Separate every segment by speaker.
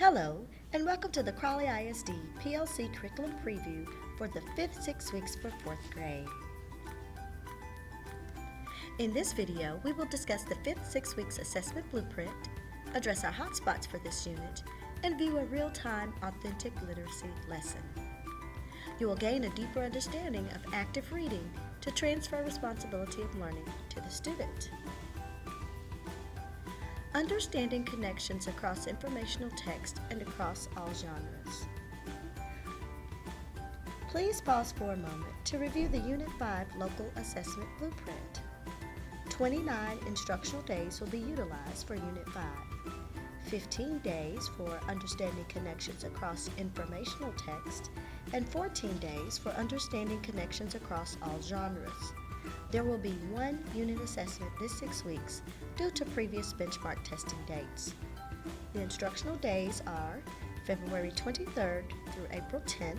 Speaker 1: Hello, and welcome to the Crawley ISD PLC Curriculum Preview for the 5th 6 weeks for 4th grade. In this video, we will discuss the 5th 6 weeks assessment blueprint, address our hotspots for this unit, and view a real-time authentic literacy lesson. You will gain a deeper understanding of active reading to transfer responsibility of learning to the student. Understanding connections across informational text and across all genres. Please pause for a moment to review the Unit 5 Local Assessment Blueprint. 29 instructional days will be utilized for Unit 5. 15 days for understanding connections across informational text, and 14 days for understanding connections across all genres. There will be one unit assessment this 6 weeks due to previous benchmark testing dates. The instructional days are February 23rd through April 10th.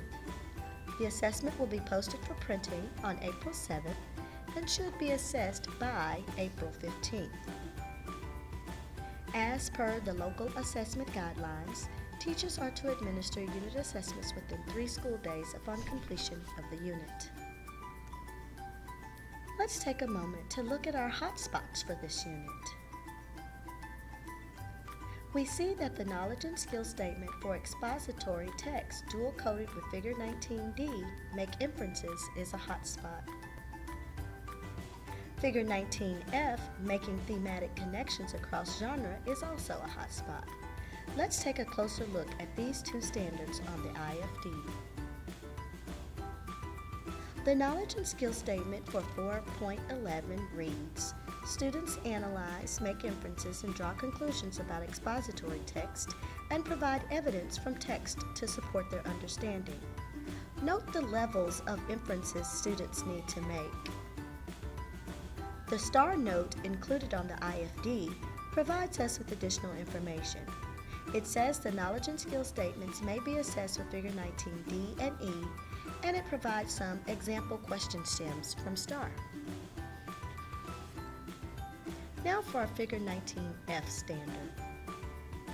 Speaker 1: The assessment will be posted for printing on April 7th and should be assessed by April 15th. As per the local assessment guidelines, teachers are to administer unit assessments within 3 school days upon completion of the unit. Let's take a moment to look at our hotspots for this unit. We see that the knowledge and skill statement for expository text dual-coded with Figure 19D, Make Inferences, is a hotspot. Figure 19F, Making Thematic Connections Across Genre, is also a hotspot. Let's take a closer look at these two standards on the IFD. The knowledge and skill statement for 4.11 reads, students analyze, make inferences, and draw conclusions about expository text and provide evidence from text to support their understanding. Note the levels of inferences students need to make. The star note included on the IFD provides us with additional information. It says the knowledge and skill statements may be assessed with Figure 19D and E, and it provides some example question stems from STAR. Now for our Figure 19F standard.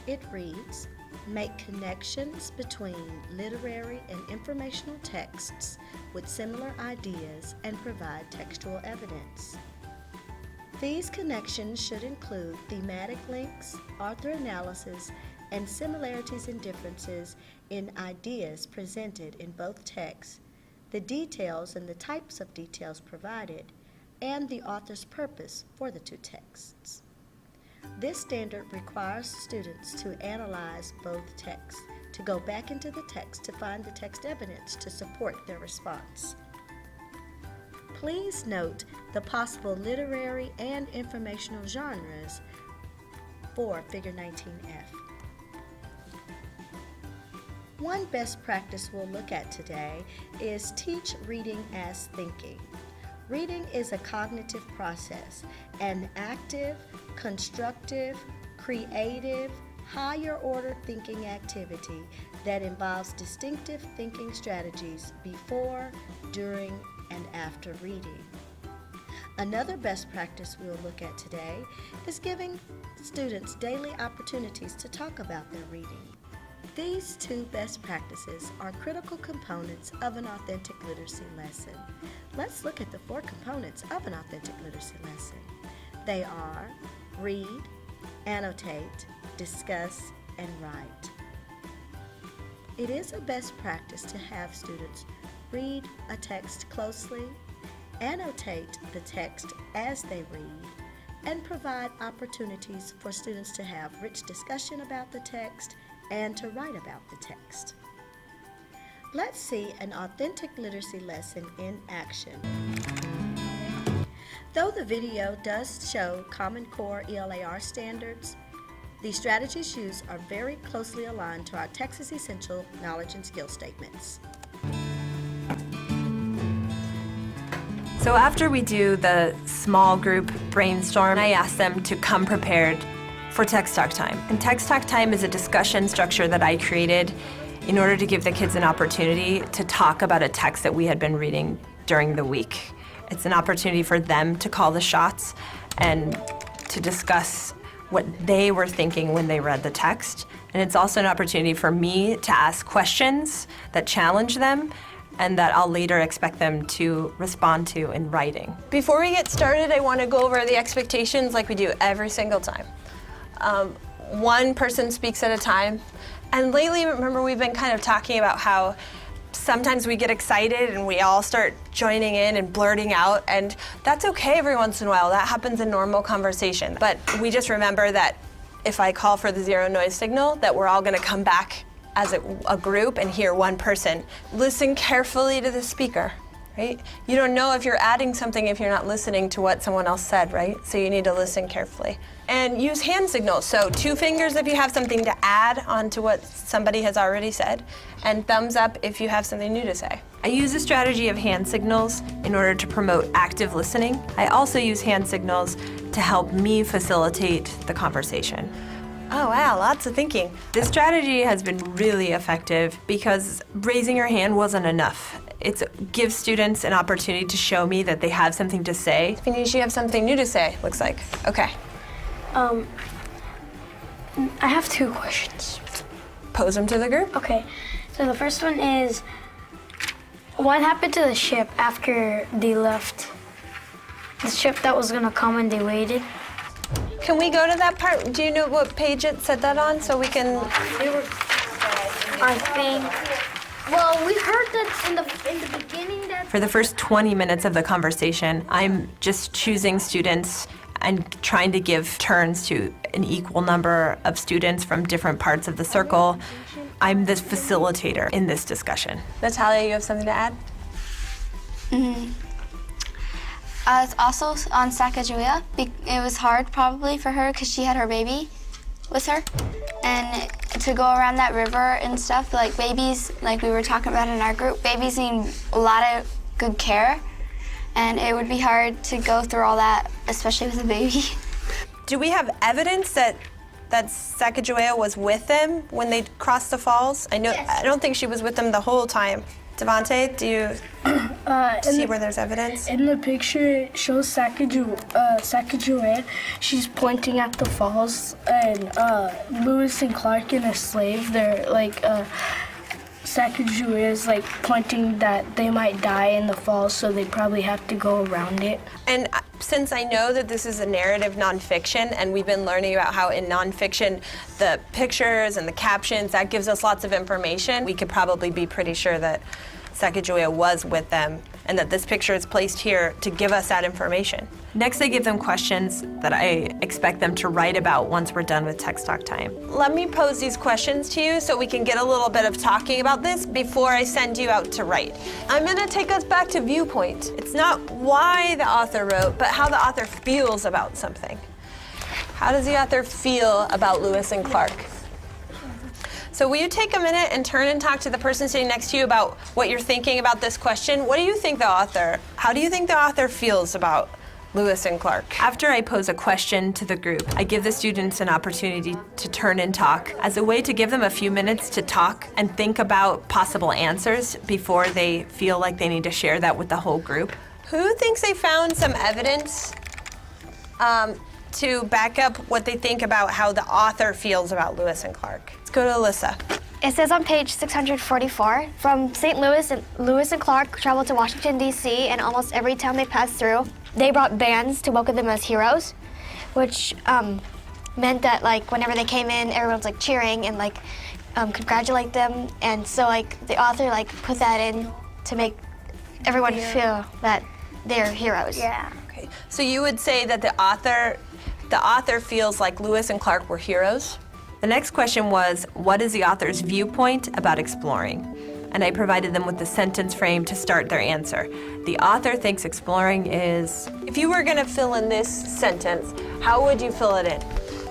Speaker 1: It reads, make connections between literary and informational texts with similar ideas and provide textual evidence. These connections should include thematic links, author analysis, and similarities and differences in ideas presented in both texts, the details and the types of details provided, and the author's purpose for the two texts. This standard requires students to analyze both texts, to go back into the text to find the text evidence to support their response. Please note the possible literary and informational genres for Figure 19F. One best practice we'll look at today is teach reading as thinking. Reading is a cognitive process, an active, constructive, creative, higher-order thinking activity that involves distinctive thinking strategies before, during, and after reading. Another best practice we'll look at today is giving students daily opportunities to talk about their reading. These two best practices are critical components of an authentic literacy lesson. Let's look at the 4 components of an authentic literacy lesson. They are read, annotate, discuss, and write. It is a best practice to have students read a text closely, annotate the text as they read, and provide opportunities for students to have rich discussion about the text and to write about the text. Let's see an authentic literacy lesson in action. Though the video does show Common Core ELAR standards, the strategies used are very closely aligned to our Texas Essential knowledge and skill statements.
Speaker 2: So after we do the small group brainstorm, I ask them to come prepared for Text Talk Time. And Text Talk Time is a discussion structure that I created in order to give the kids an opportunity to talk about a text that we had been reading during the week. It's an opportunity for them to call the shots and to discuss what they were thinking when they read the text And it's also an opportunity for me to ask questions that challenge them and that I'll later expect them to respond to in writing. Before we get started, I want to go over the expectations like we do every single time. One person speaks at a time. And lately, remember, we've been kind of talking about how sometimes we get excited and we all start joining in and blurting out, and that's okay every once in a while. That happens in normal conversation. But we just remember that if I call for the zero noise signal, that we're all gonna come back as a group and hear one person. Listen carefully to the speaker, right? You don't know if you're adding something if you're not listening to what someone else said, right? So you need to listen carefully. And use hand signals. So 2 fingers if you have something to add onto what somebody has already said, and thumbs up if you have something new to say. I use the strategy of hand signals in order to promote active listening. I also use hand signals to help me facilitate the conversation. Oh wow, lots of thinking. This strategy has been really effective because raising your hand wasn't enough. It gives students an opportunity to show me that they have something to say. Phineas, you have something new to say, looks like. Okay.
Speaker 3: I have 2 questions.
Speaker 2: Pose them to the group.
Speaker 3: Okay, so the first one is, what happened to the ship after they left? The ship that was gonna come and they waited?
Speaker 2: Can we go to that part? Do you know what page it said that on so we can?
Speaker 3: I think, well, we heard that in the beginning that...
Speaker 2: For the first 20 minutes of the conversation, I'm just choosing students and trying to give turns to an equal number of students from different parts of the circle. I'm the facilitator in this discussion. Natalia, you have something to add?
Speaker 4: It's also on Sacagawea. It was hard probably for her because she had her baby with her. And to go around that river and stuff, like babies, like we were talking about in our group, babies need a lot of good care. And it would be hard to go through all that, especially with a baby.
Speaker 2: Do we have evidence that Sacagawea was with them when they crossed the falls? I know. Yes. I don't think she was with them the whole time. Devontae, do you see where there's evidence?
Speaker 5: In the picture, it shows Sacagawea. She's pointing at the falls, and Lewis and Clark and a slave, they're like, Sacagawea is like pointing that they might die in the falls, so they probably have to go around it.
Speaker 2: And since I know that this is a narrative nonfiction, and we've been learning about how in nonfiction, the pictures and the captions, that gives us lots of information, we could probably be pretty sure that Sacagawea was with them and that this picture is placed here to give us that information. Next, I give them questions that I expect them to write about once we're done with text talk time. Let me pose these questions to you so we can get a little bit of talking about this before I send you out to write. I'm gonna take us back to viewpoint. It's not why the author wrote, but how the author feels about something. How does the author feel about Lewis and Clark? So will you take a minute and turn and talk to the person sitting next to you about what you're thinking about this question? What do you think how do you think the author feels about Lewis and Clark? After I pose a question to the group, I give the students an opportunity to turn and talk as a way to give them a few minutes to talk and think about possible answers before they feel like they need to share that with the whole group. Who thinks they found some evidence to back up what they think about how the author feels about Lewis and Clark? Let's go to Alyssa.
Speaker 6: It says on page 644, from St. Louis, Lewis and Clark traveled to Washington, D.C., and almost every town they passed through, they brought bands to welcome them as heroes, which meant that, like, whenever they came in, everyone's, like, cheering and, like, congratulate them. And so, like, the author, like, put that in to make everyone feel that they're heroes.
Speaker 3: Yeah.
Speaker 2: Okay. So you would say that the author feels like Lewis and Clark were heroes? The next question was, what is the author's viewpoint about exploring? And I provided them with the sentence frame to start their answer. The author thinks exploring is... If you were gonna fill in this sentence, how would you fill it in?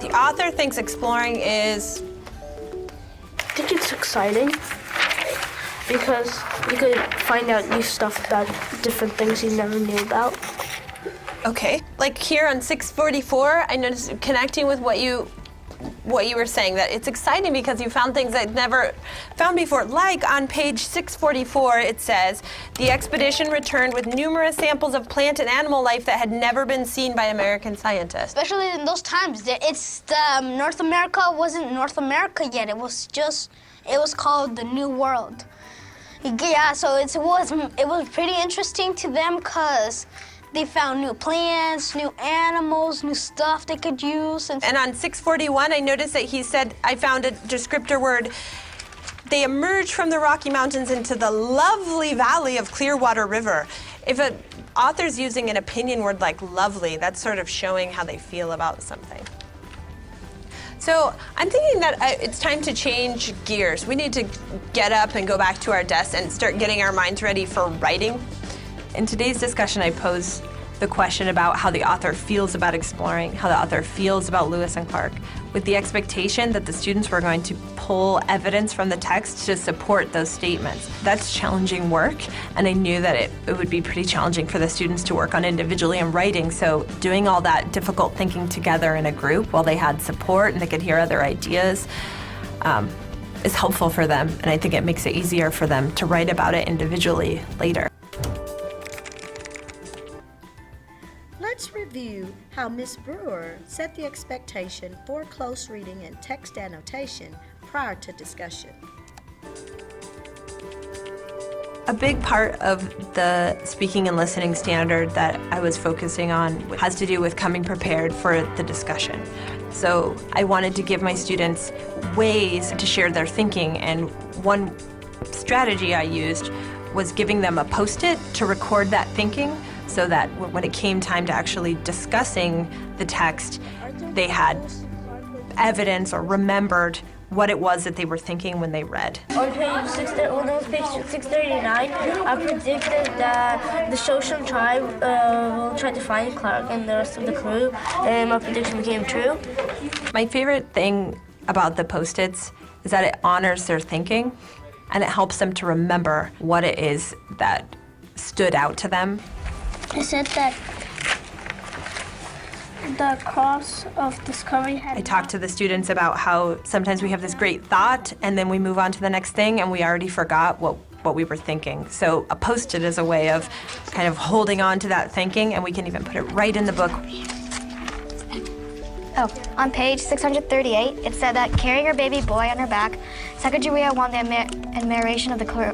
Speaker 2: The author thinks exploring is...
Speaker 5: I think it's exciting because you could find out new stuff about different things you never knew about.
Speaker 2: Okay, like here on 644, I noticed connecting with what you what you were saying, that it's exciting because you found things I'd never found before. Like on page 644, it says, the expedition returned with numerous samples of plant and animal life that had never been seen by American scientists.
Speaker 7: Especially in those times, it's North America wasn't North America yet. It was called the New World. Yeah, so it was pretty interesting to them because they found new plants, new animals, new stuff they could use. And
Speaker 2: on 641, I noticed that he said, I found a descriptor word, they emerged from the Rocky Mountains into the lovely valley of Clearwater River. If an author's using an opinion word like lovely, that's sort of showing how they feel about something. So I'm thinking that it's time to change gears. We need to get up and go back to our desks and start getting our minds ready for writing. In today's discussion, I posed the question about how the author feels about exploring, how the author feels about Lewis and Clark, with the expectation that the students were going to pull evidence from the text to support those statements. That's challenging work, and I knew that it would be pretty challenging for the students to work on individually and writing, so doing all that difficult thinking together in a group while they had support and they could hear other ideas is helpful for them, and I think it makes it easier for them to write about it individually later.
Speaker 1: Let's review how Ms. Brewer set the expectation for close reading and text annotation prior to discussion.
Speaker 2: A big part of the speaking and listening standard that I was focusing on has to do with coming prepared for the discussion. So I wanted to give my students ways to share their thinking, and one strategy I used was giving them a Post-it to record that thinking, so that when it came time to actually discussing the text, they had evidence or remembered what it was that they were thinking when they read.
Speaker 5: On page 639, I predicted that the Shoshone tribe will try to find Clark and the rest of the crew, and my prediction became true.
Speaker 2: My favorite thing about the Post-its is that it honors their thinking, and it helps them to remember what it is that stood out to them.
Speaker 5: It said that the cross of discovery had...
Speaker 2: I talked to the students about how sometimes we have this great thought and then we move on to the next thing and we already forgot what we were thinking. So a Post-it is a way of kind of holding on to that thinking, and we can even put it right in the book.
Speaker 6: Oh, on page 638, it said that carrying her baby boy on her back, Sacagawea won the admiration of the crew.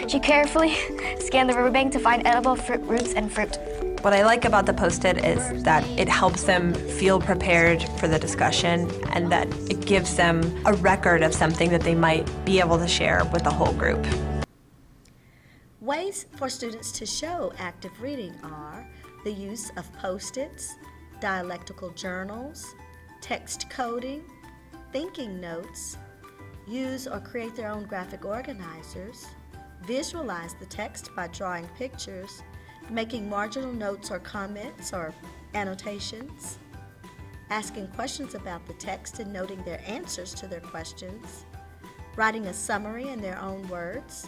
Speaker 6: She carefully scanned the riverbank to find edible roots and fruit.
Speaker 2: What I like about the Post-it is that it helps them feel prepared for the discussion, and that it gives them a record of something that they might be able to share with the whole group.
Speaker 1: Ways for students to show active reading are the use of Post-its, dialectical journals, text coding, thinking notes, use or create their own graphic organizers, visualize the text by drawing pictures, making marginal notes or comments or annotations, asking questions about the text and noting their answers to their questions, writing a summary in their own words,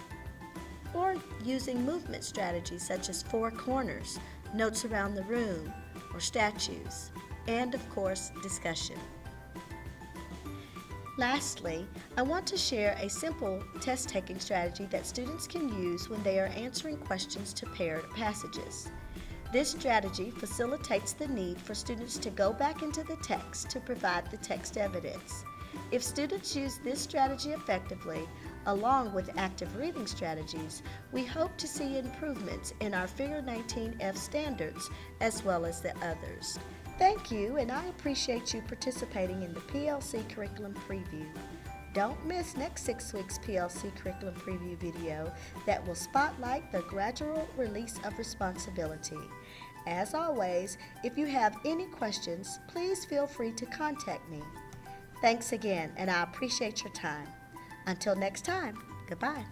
Speaker 1: or using movement strategies such as four corners, notes around the room, or statues, and of course, discussion. Lastly, I want to share a simple test-taking strategy that students can use when they are answering questions to paired passages. This strategy facilitates the need for students to go back into the text to provide the text evidence. If students use this strategy effectively, along with active reading strategies, we hope to see improvements in our Figure 19F standards as well as the others. Thank you, and I appreciate you participating in the PLC Curriculum Preview. Don't miss next 6 week's PLC Curriculum Preview video that will spotlight the gradual release of responsibility. As always, if you have any questions, please feel free to contact me. Thanks again, and I appreciate your time. Until next time, goodbye.